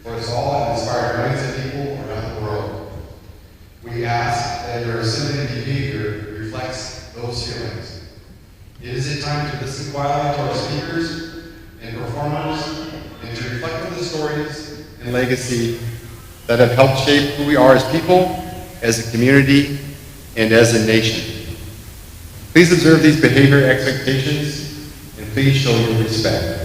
for us all and inspired millions of people around the world. We ask that your assembly behavior reflects those feelings. It is a time to listen quietly to our speakers and performers and to reflect on the stories and legacy that have helped shape who we are as people, as a community, and as a nation. Please observe these behavior expectations and please show your respect.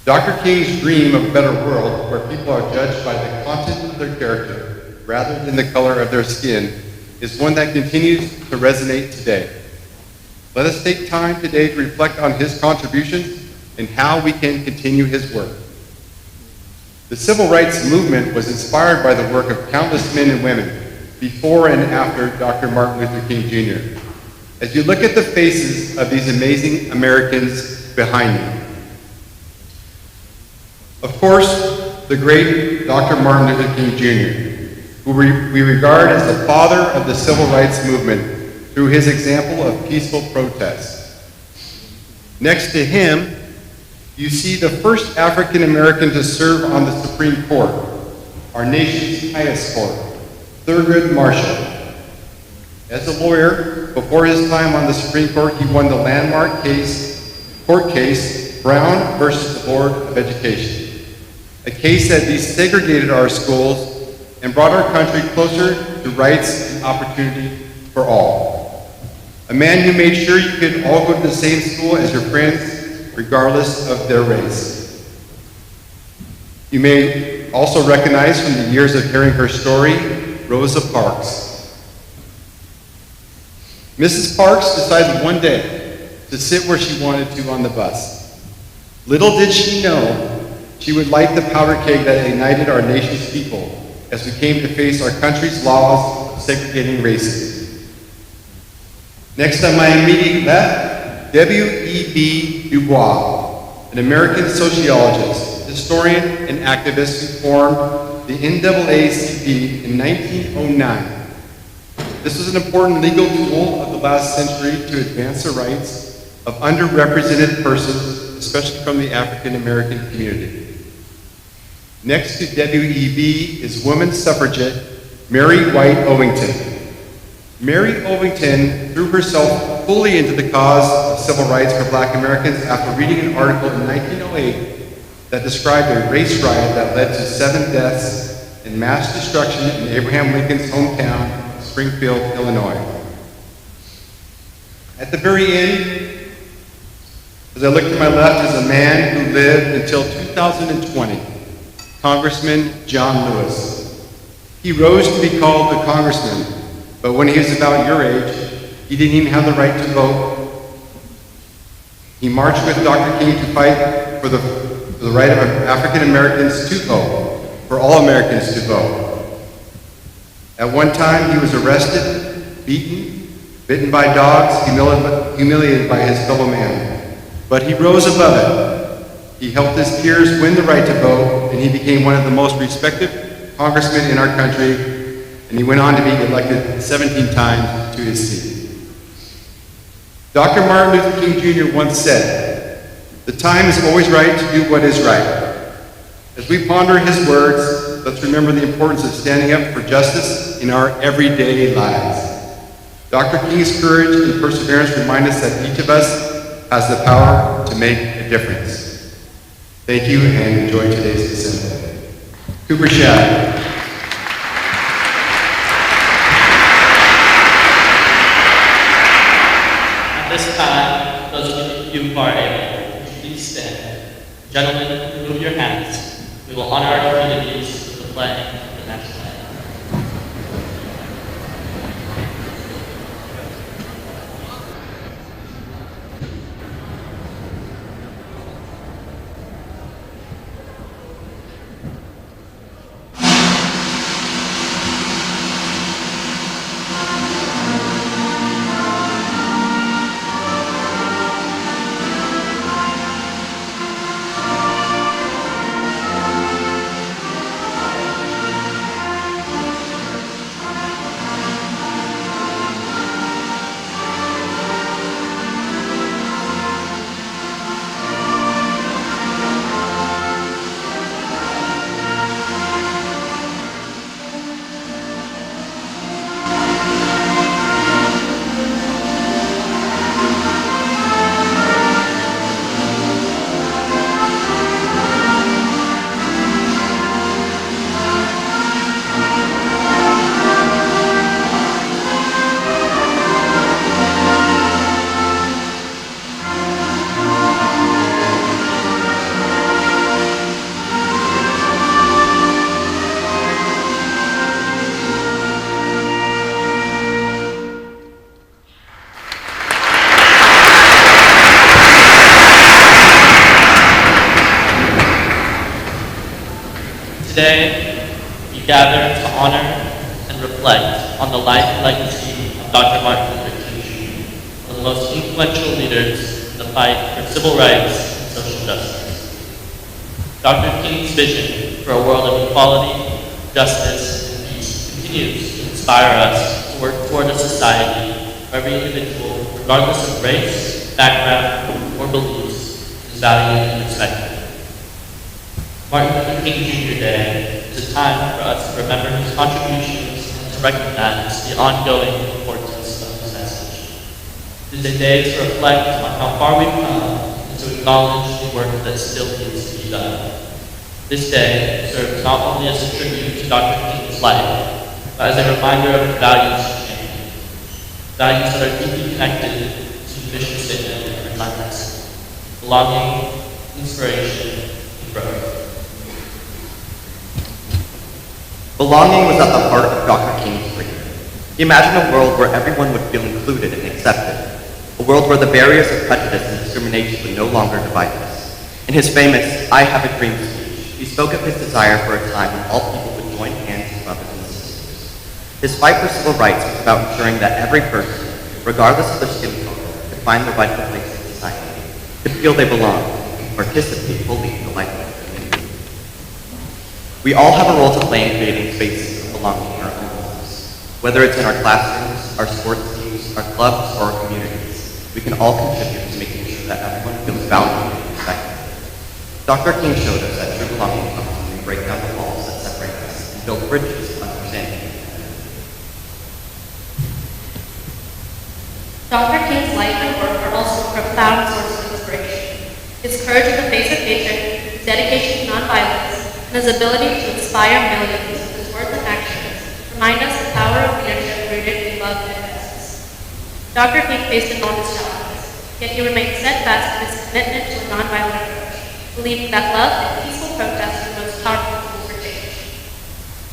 Dr. King's dream of a better world where people are judged by the content of their character rather than the color of their skin is one that continues to resonate today. Let us take time today to reflect on his contributions and how we can continue his work. The civil rights movement was inspired by the work of countless men and women before and after Dr. Martin Luther King Jr. As you look at the faces of these amazing Americans behind me, of course, the great Dr. Martin Luther King Jr., who we regard as the father of the civil rights movement through his example of peaceful protest. Next to him, you see the first African American to serve on the Supreme Court, our nation's highest court, Thurgood Marshall. As a lawyer, before his time on the Supreme Court, he won the landmark court case, Brown versus the Board of Education, a case that desegregated our schools and brought our country closer to rights and opportunity for all. A man who made sure you could all go to the same school as your friends, regardless of their race. You may also recognize from the years of hearing her story, Rosa Parks. Mrs. Parks decided one day to sit where she wanted to on the bus. Little did she know she would light the powder keg that ignited our nation's people as we came to face our country's laws of segregating races. Next on my immediate left, W.E.B. Du Bois, an American sociologist, historian, and activist who formed the NAACP in 1909. This was an important legal tool of the last century to advance the rights of underrepresented persons, especially from the African American community. Next to WEB is woman suffragette Mary White Ovington. Mary Ovington threw herself fully into the cause of civil rights for Black Americans after reading an article in 1908 that described a race riot that led to 7 deaths and mass destruction in Abraham Lincoln's hometown, Springfield, Illinois. At the very end, as I look to my left, is a man who lived until 2020. Congressman John Lewis. He rose to be called a congressman, but when he was about your age, he didn't even have the right to vote. He marched with Dr. King to fight for the right of African Americans to vote, for all Americans to vote. At one time, he was arrested, beaten, bitten by dogs, humiliated by his fellow man. But he rose above it. He helped his peers win the right to vote, and he became one of the most respected congressmen in our country, and he went on to be elected 17 times to his seat. Dr. Martin Luther King Jr. once said, "The time is always right to do what is right." As we ponder his words, let's remember the importance of standing up for justice in our everyday lives. Dr. King's courage and perseverance remind us that each of us has the power to make a difference. Thank you and enjoy today's assembly. Cooper Shad. At this time, those of you who are able, please stand. Gentlemen, remove your hands. We will honor our communities with the pledge of the national anthem. Today, we gather to honor and reflect on the life and legacy of Dr. Martin Luther King, one of the most influential leaders in the fight for civil rights and social justice. Dr. King's vision for a world of equality, justice, and peace continues to inspire us to work toward a society where every individual, regardless of race, background, or beliefs, is valued and respected. Martin Luther King Jr. Day is a time for us to remember his contributions and to recognize the ongoing importance of his message. It is a day to reflect on how far we've come and to acknowledge the work that still needs to be done. This day serves not only as a tribute to Dr. King's life, but as a reminder of the values he championed, values that are deeply connected to the mission statement of Relentless: belonging, inspiration, and growth. Belonging was at the heart of Dr. King's dream. He imagined a world where everyone would feel included and accepted, a world where the barriers of prejudice and discrimination would no longer divide us. In his famous "I Have a Dream" speech, he spoke of his desire for a time when all people would join hands as brothers and sisters. His fight for civil rights was about ensuring that every person, regardless of their skin color, could find their rightful place in society, could feel they belong, and participate fully in the life of the community. We all have a role to play in creating spaces of belonging in our own lives. Whether it's in our classrooms, our sports teams, our clubs, or our communities, we can all contribute to making sure that everyone feels valued and respected. Dr. King showed us that true belonging comes when we break down the walls that separate us and build bridges of understanding. Dr. King's life and work are also a profound source of inspiration. His courage in the face of hatred, his dedication to nonviolence, and his ability to inspire millions with his words and actions remind us the power of leadership rooted in love and justice. Dr. King faced enormous challenges, yet he remained steadfast in his commitment to a nonviolent approach, believing that love and peaceful protest are the most powerful tools for change.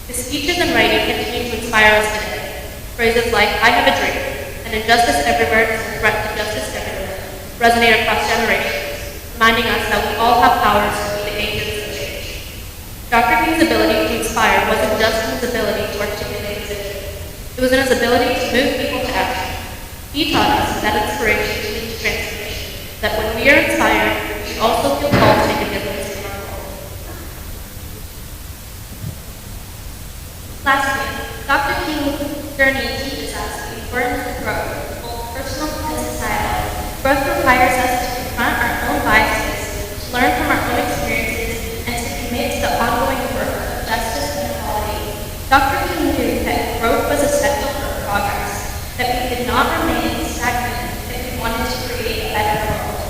His speeches and writing continue to inspire us today. Phrases like "I have a dream" and "injustice everywhere is a threat to justice everywhere" resonate across generations, reminding us that we all have powers to be the agents of change. Dr. King's ability to inspire wasn't just in his ability to articulate his vision. It was in his ability to move people to action. He taught us that inspiration leads to transformation, that when we are inspired, we also feel called to make a difference in our world. Lastly, Dr. King's journey teaches us the importance of growth, both personal and societal. Growth requires us to confront our own biases, to learn from our own experiences, and to commit to the ongoing work of justice and equality. Dr. King knew that growth was essential for progress, that we did not remain stagnant if we wanted to create a better world.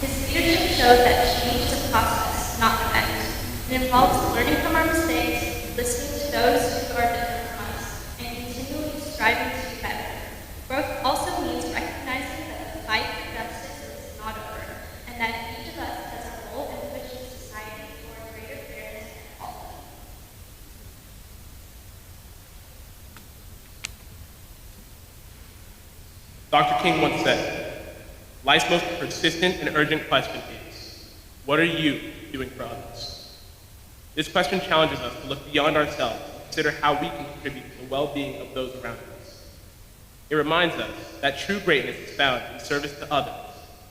His leadership showed that change is a process, not an end. It involves learning from our mistakes, listening to those who are different from us, and continually striving to be better. Growth also means recognizing that the fight for justice is not over, and that each of us has a role in pushing society toward greater fairness and equality. Dr. King once said, "Life's most persistent and urgent question is, what are you doing for others?" This question challenges us to look beyond ourselves and consider how we can contribute to the well-being of those around us. It reminds us that true greatness is found in service to others,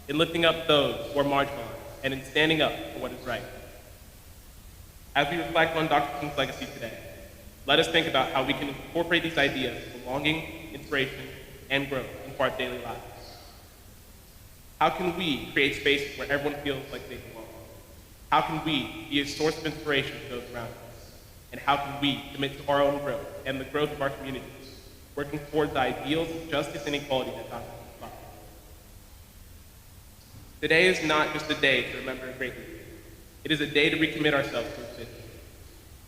in lifting up those who are marginalized, and in standing up for what is right. As we reflect on Dr. King's legacy today, let us think about how we can incorporate these ideas of belonging, inspiration, and growth into our daily lives. How can we create spaces where everyone feels like they belong? How can we be a source of inspiration to those around us? And how can we commit to our own growth and the growth of our communities, working towards the ideals of justice and equality that Dr. King taught? Today is not just a day to remember a great leader. It is a day to recommit ourselves to his vision.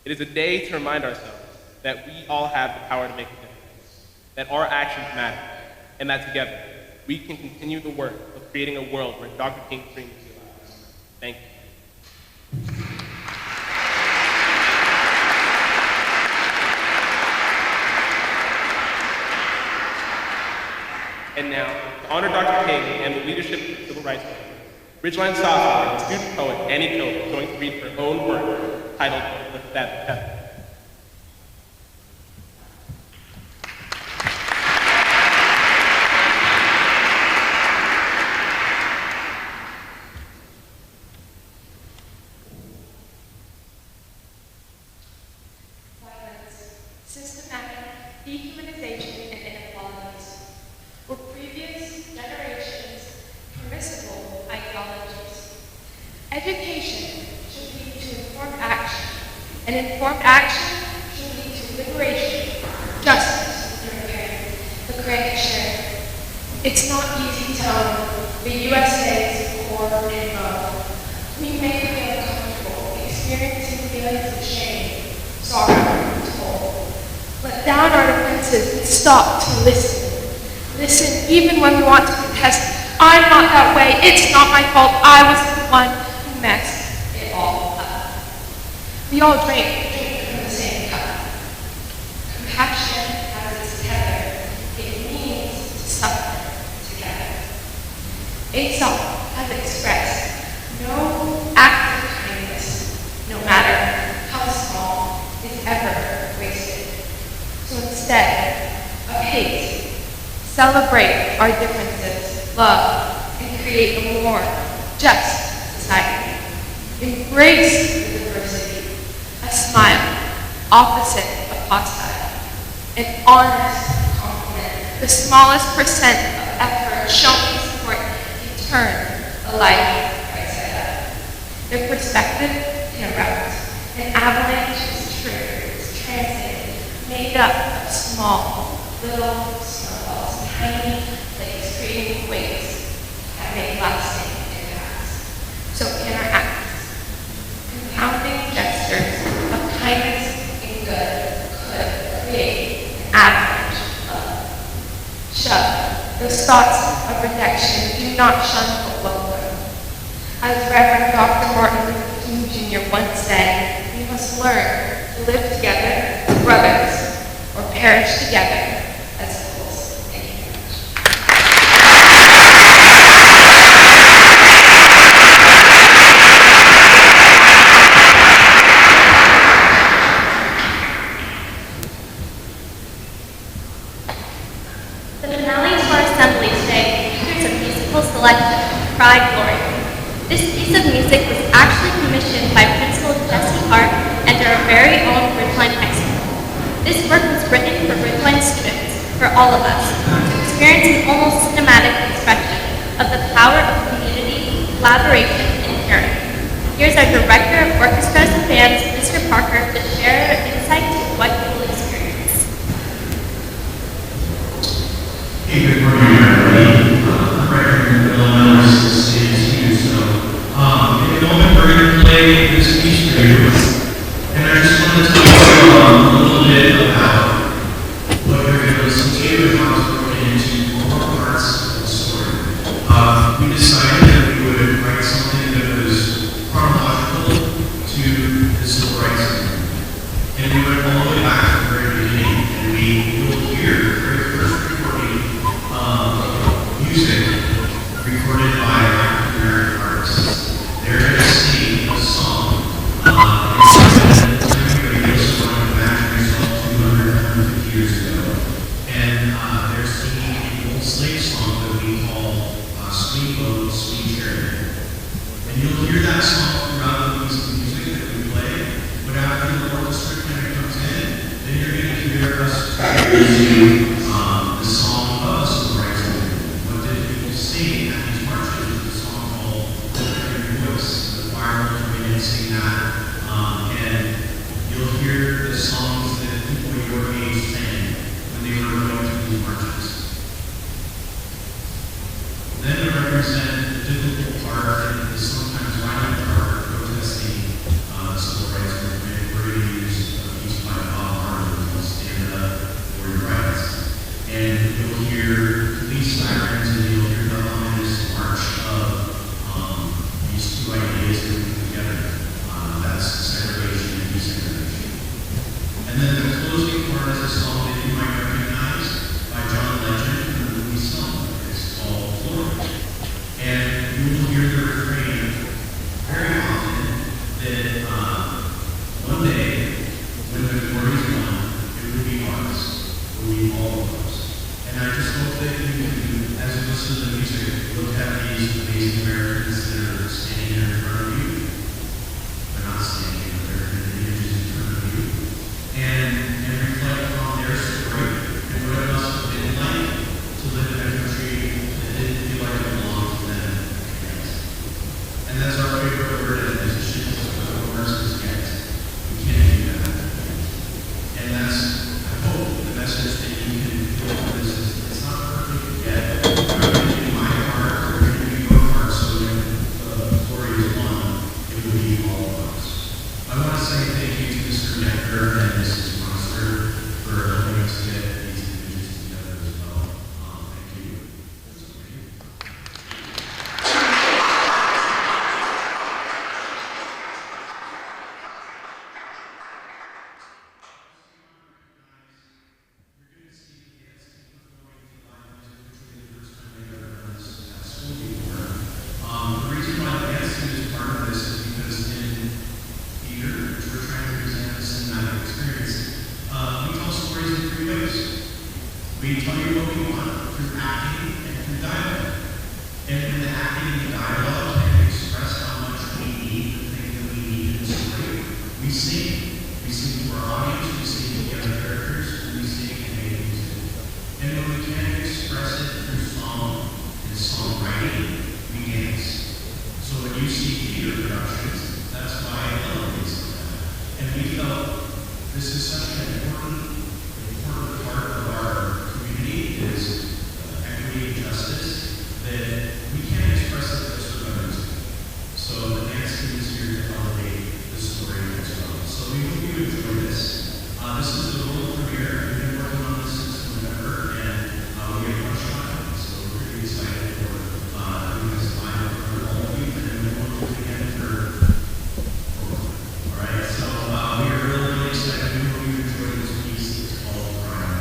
It is a day to remind ourselves that we all have the power to make a difference, that our actions matter, and that together we can continue the work of creating a world where Dr. King's dreams is realized. Thank you. And now, to honor Dr. King and the leadership of the Civil Rights Movement, Ridgeline sophomore, and student poet Annie Cope is going to read her own work titled The Feather. Violence, systematic dehumanization, and inequalities were previous generations' permissible ideologies. Education should lead to informed action, and informed action should lead to liberation, justice, and repair. The Grand Share. It's not easy to own the USA's core and love. We may feel uncomfortable experiencing feelings of shame, sorrow, and toll. Let down our defenses and stop to listen. Listen even when we want to protest. I'm not that way. It's not my fault. I was the one who messed it all up. We all drink from the same cup. Compassion has its tether. It means to suffer together. Aesop has expressed no act of kindness, no matter how small, is ever wasted. So instead of hate, celebrate our differences, love, and create a more just society. Embrace the diversity, a smile, opposite of hostile, an honest compliment, the smallest percent of effort shown in support can turn a life right side up. Their perspective can erupt. An avalanche is true, it's transient, made up of small, little snowballs, tiny flakes creating waves that make lasting impacts. So in our acts, compounding gestures of kindness and good could create an avalanche of shove. Those thoughts of rejection do not shun but welcome. As Reverend Dr. Martin Luther King Jr. once said, we must learn to live together as brothers or perish together as fools. Thank you very much. The finale to our assembly today features a musical selection, Cry Glory. This piece of music was actually commissioned by Principal Jesse Hart and our very own Ridgeline High School. This work was written for Ridgeline students, for all of us, to experience an almost cinematic expression of the power of community, collaboration, and caring. Here's our Director of Orchestras and Bands, Mr. Parker, to share insight to what you will experience. Hey, good morning, everybody. I'm right here in Illinois, the city is huge, so in a moment we're going to play this speech for you. And I just want to tell you a little bit about what you're going to listen to and how it's broken into four parts of the story. We decided that we would write something that was chronological to the civil rights movement. And we went all the way back to the very beginning, and we will hear the very first recording music recorded by African American artists. They're going to sing a song. Everybody knows what I'm imagining yourself 250 years ago. And they're singing an old slave song that we call Sweet Boat, Sweet Cherry. And you'll hear that song throughout the piece of music that we play. But after the orchestra kind of comes in, then you're going to hear us sing the song of the civil rights movement. What did people sing at these marches? The song called Your Voice. The choir will come in and sing that. And you'll hear the songs that people your age sang when they were going to these marches. Then to represent the difficult part and the sometimes violent part of protesting the civil rights movement, we're going to use a piece by Bob Marley called Stand Up for Your Rights. And you'll hear police sirens and you'll hear the ominous march of these two ideas moving together. That's segregation and desegregation. And then the closing part is a song that you might recognize by John Legend from the movie Selma. It's called Florida. And you will hear the refrain felt this is such an important part of our community is equity and justice that we can't express it just with others. So the dance team is here to elevate the story as well. So we hope you enjoy this. This is the world premiere. We've been working on this since November, and we have much time. So we're pretty excited for doing this live for all of you, and then we want to do it again for all right. So we are really excited. We hope you enjoy this piece. It's called Prime.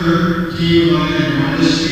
Kurt, can you go ahead and run this